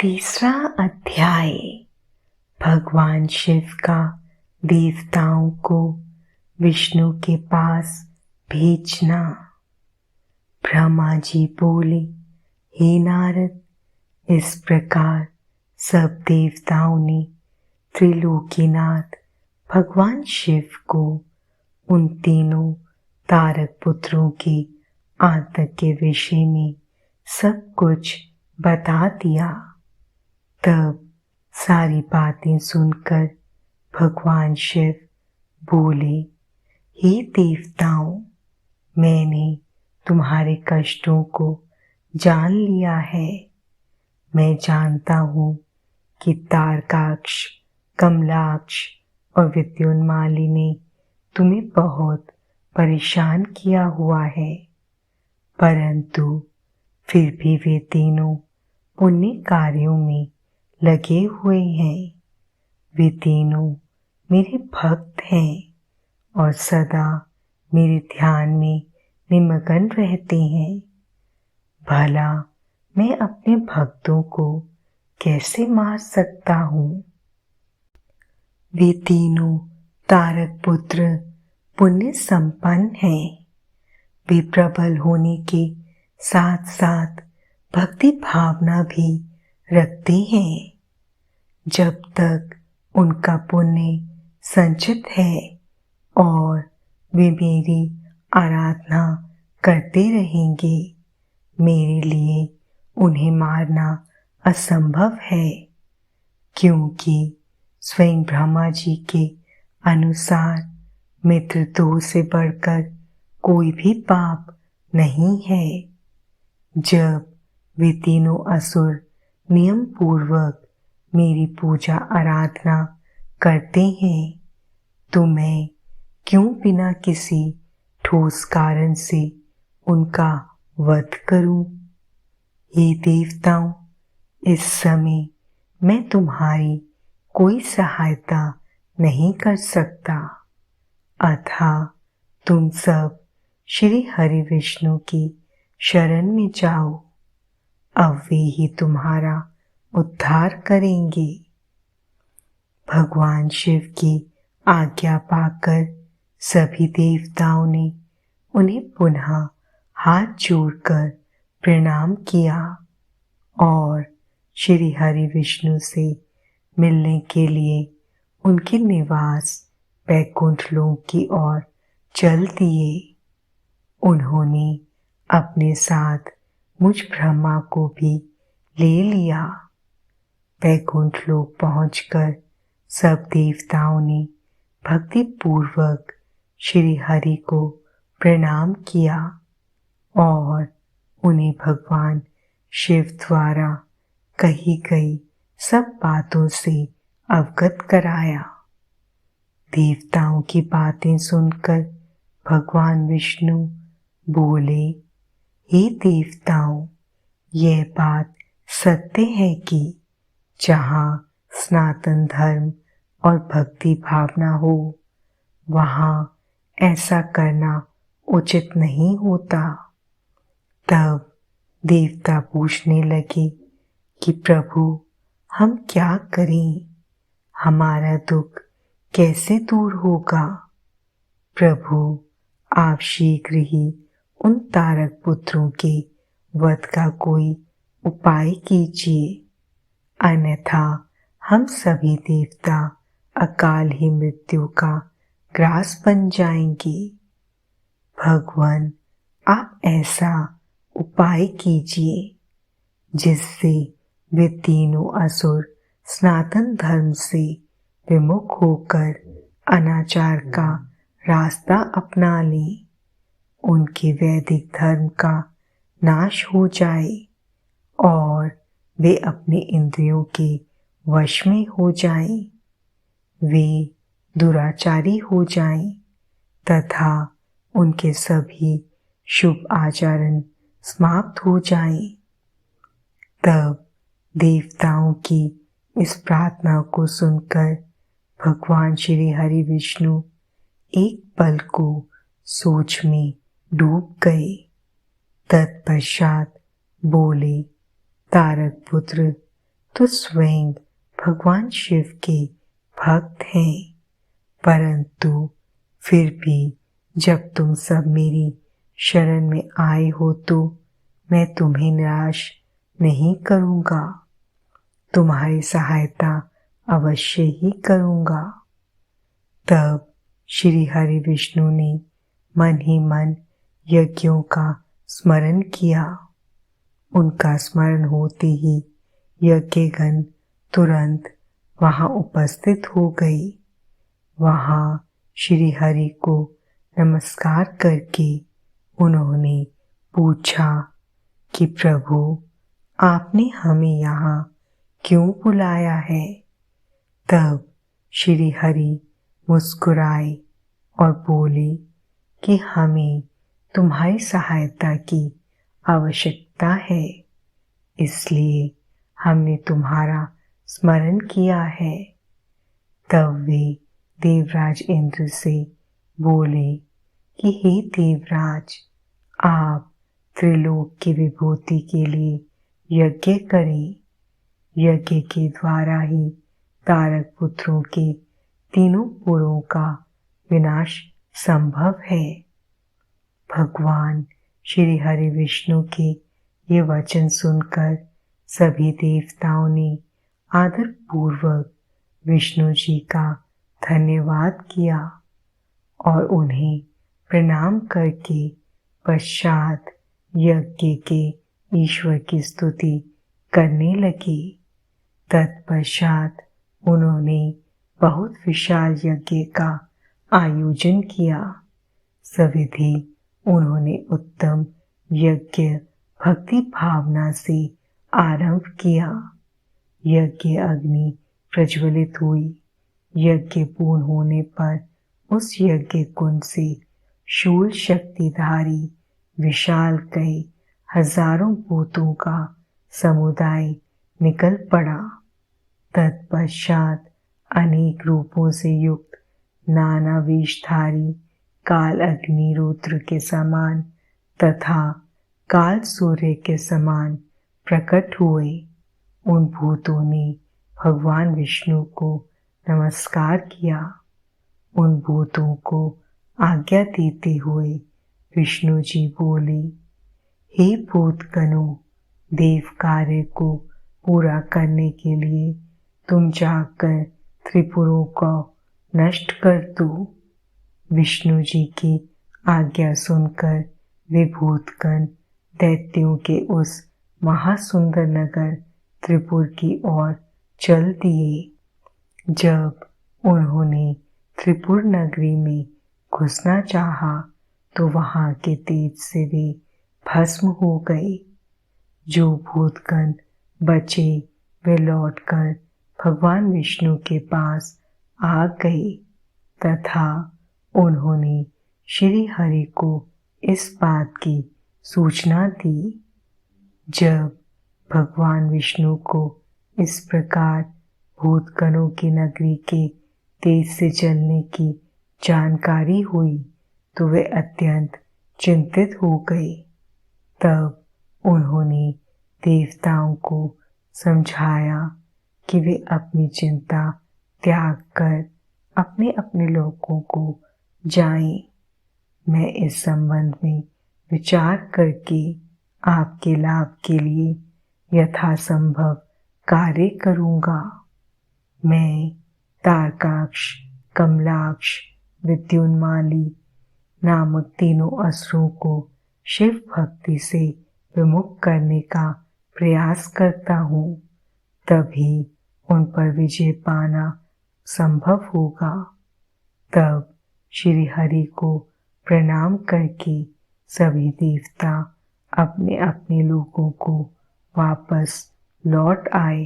तीसरा अध्याय। भगवान शिव का देवताओं को विष्णु के पास भेजना। ब्रह्मा जी बोले, हे नारद, इस प्रकार सब देवताओं ने त्रिलोकीनाथ भगवान शिव को उन तीनों तारक पुत्रों के आतंक के विषय में सब कुछ बता दिया। तब सारी बातें सुनकर भगवान शिव बोले, हे देवताओं, मैंने तुम्हारे कष्टों को जान लिया है। मैं जानता हूँ कि तारकाक्ष, कमलाक्ष और विद्युन्माली ने तुम्हें बहुत परेशान किया हुआ है, परंतु फिर भी वे तीनों पुण्य कार्यों में लगे हुए हैं। वे तीनों मेरे भक्त हैं और सदा मेरे ध्यान में निमग्न रहते हैं। भला मैं अपने भक्तों को कैसे मार सकता हूँ? वे तीनों तारक पुत्र पुण्य संपन्न हैं। वे प्रबल होने के साथ साथ भक्ति भावना भी रखते हैं। जब तक उनका पुण्य संचित है और वे मेरी आराधना करते रहेंगे, मेरे लिए उन्हें मारना असंभव है, क्योंकि स्वयं ब्रह्मा जी के अनुसार मित्र दोष से बढ़कर कोई भी पाप नहीं है। जब वे तीनों असुर नियम पूर्वक मेरी पूजा आराधना करते हैं, तो मैं क्यों बिना किसी ठोस कारण से उनका वध करूं? हे देवताओं, इस समय मैं तुम्हारी कोई सहायता नहीं कर सकता, अतः तुम सब श्री हरि विष्णु की शरण में जाओ। अब वे ही तुम्हारा उद्धार करेंगे। भगवान शिव की आज्ञा पाकर सभी देवताओं ने उन्हें पुनः हाथ जोड़कर प्रणाम किया और श्री हरि विष्णु से मिलने के लिए उनके निवास वैकुंठ लोक की ओर चल दिए। उन्होंने अपने साथ मुझ ब्रह्मा को भी ले लिया। वैकुंठ लोक पहुंचकर सब देवताओं ने भक्ति पूर्वक श्री हरि को प्रणाम किया और उन्हें भगवान शिव द्वारा कही गई सब बातों से अवगत कराया। देवताओं की बातें सुनकर भगवान विष्णु बोले, हे देवताओं, यह बात सत्य है कि जहाँ सनातन धर्म और भक्ति भावना हो, वहाँ ऐसा करना उचित नहीं होता। तब देवता पूछने लगे कि प्रभु, हम क्या करें? हमारा दुख कैसे दूर होगा? प्रभु, आप शीघ्र ही उन तारक पुत्रों के वध का कोई उपाय कीजिए, अन्यथा हम सभी देवता अकाल ही मृत्यु का ग्रास बन जाएंगे। भगवान, आप ऐसा उपाय कीजिए जिससे वे तीनों असुर सनातन धर्म से विमुख होकर अनाचार का रास्ता अपना लें, उनके वैदिक धर्म का नाश हो जाए और वे अपने इंद्रियों के वश में हो जाएं, वे दुराचारी हो जाएं तथा उनके सभी शुभ आचरण समाप्त हो जाएं। तब देवताओं की इस प्रार्थना को सुनकर भगवान श्री हरि विष्णु एक पल को सोच में डूब गए। तत्पश्चात बोले, तारक पुत्र, तो स्वयं भगवान शिव के भक्त हैं, परंतु फिर भी जब तुम सब मेरी शरण में आए हो तो मैं तुम्हें निराश नहीं करूँगा, तुम्हारी सहायता अवश्य ही करूँगा। तब श्री हरि विष्णु ने मन ही मन यज्ञों का स्मरण किया। उनका स्मरण होते ही यज्ञगण तुरंत वहां उपस्थित हो गई। वहां श्री हरि को नमस्कार करके उन्होंने पूछा कि प्रभु, आपने हमें यहाँ क्यों बुलाया है? तब श्री हरि मुस्कुराए और बोले कि हमें तुम्हारी सहायता की आवश्यकता है, इसलिए हमने तुम्हारा स्मरण किया है। तब वे देवराज इंद्र से बोले कि हे देवराज, आप त्रिलोक की विभूति के लिए यज्ञ करें। यज्ञ के द्वारा ही तारक पुत्रों के तीनों पुरों का विनाश संभव है। भगवान श्री हरि विष्णु के ये वचन सुनकर सभी देवताओं ने आदर पूर्वक विष्णु जी का धन्यवाद किया और उन्हें प्रणाम करके पश्चात यज्ञ के ईश्वर की स्तुति करने लगे। तत्पश्चात उन्होंने बहुत विशाल यज्ञ का आयोजन किया। सविधि उन्होंने उत्तम यज्ञ भक्ति भावना से आरंभ किया। यज्ञ अग्नि प्रज्वलित हुई। यज्ञ पूर्ण होने पर उस यज्ञ कुंड से शूल शक्तिधारी विशाल कई हजारों भूतों का समुदाय निकल पड़ा। तत्पश्चात अनेक रूपों से युक्त नाना वेशधारी काल अग्नि रुद्र के समान तथा काल सूर्य के समान प्रकट हुए। उन भूतों ने भगवान विष्णु को नमस्कार किया। उन भूतों को आज्ञा देते हुए विष्णु जी बोले, हे भूतगणों, देव कार्य को पूरा करने के लिए तुम जाकर त्रिपुरों को नष्ट कर दो। विष्णु जी की आज्ञा सुनकर वे भूतगण दैत्यों के उस महासुंदर नगर त्रिपुर की ओर चल दिए। जब उन्होंने त्रिपुर नगरी में घुसना चाहा तो वहां के तेज से वे भस्म हो गए। जो भूतगण बचे वे लौटकर भगवान विष्णु के पास आ गए तथा उन्होंने श्री हरि को इस बात की सूचना दी। जब भगवान विष्णु को इस प्रकार भूतगणों की नगरी के तेज से चलने की जानकारी हुई तो वे अत्यंत चिंतित हो गए। तब उन्होंने देवताओं को समझाया कि वे अपनी चिंता त्याग कर अपने अपने लोकों को जाएं। मैं इस संबंध में विचार करके आपके लाभ के लिए यथासंभव कार्य करूंगा। मैं तारकाक्ष, कमलाक्ष, विद्युन्माली नामक तीनों असुरों को शिव भक्ति से विमुख करने का प्रयास करता हूँ, तभी उन पर विजय पाना संभव होगा। तब श्री हरि को प्रणाम करके सभी देवता अपने अपने लोगों को वापस लौट आए।